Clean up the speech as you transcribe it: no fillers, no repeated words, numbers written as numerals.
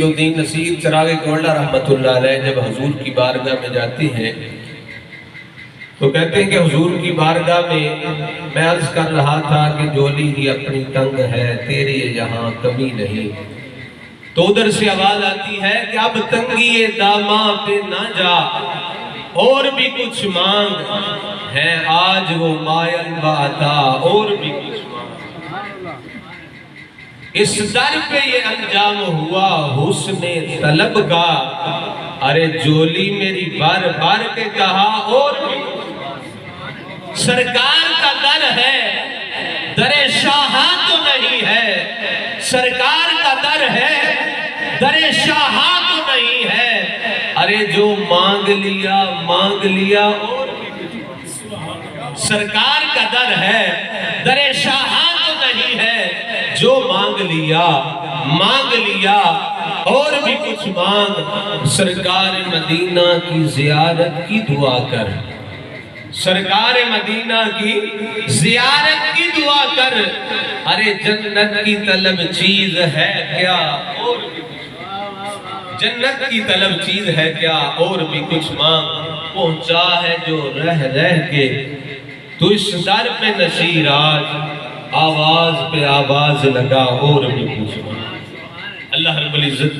الدین نصیر چراغ گولڈا رحمت اللہ علیہ جب حضور کی بارگاہ میں جاتے ہیں تو کہتے ہیں کہ حضور کی بارگاہ میں عرض کر رہا تھا کہ جولی ہی اپنی تنگ ہے تیرے یہاں کمی نہیں، تو ادھر سے آواز آتی ہے کہ اب تنگی داماں پہ نہ جا اور بھی کچھ مانگ ہے، آج وہ مائل و عطا اور بھی کچھ مانگ۔ اس در پہ یہ انجام ہوا حسن طلب کا، ارے جولی میری بار بار کے کہا اور بھی سرکار کا در ہے، در شاہاں تو نہیں ہے، سرکار کا در ہے، در شاہاں تو نہیں ہے، ارے جو مانگ لیا اور سرکار کا در ہے، در شاہاں تو نہیں ہے، جو مانگ لیا اور بھی کچھ مانگ۔ سرکار مدینہ کی زیارت کی دعا کر، سرکار مدینہ کی زیارت کی دعا کر، ارے جنت کی طلب چیز ہے کیا اور بھی کچھ، جنت کی طلب چیز ہے کیا اور بھی کچھ مانگ۔ پہنچا ہے جو رہ کے تو اس در پہ نشیر آج، آواز پہ آواز لگا اور بھی کچھ مانگ۔ اللہ رب العزت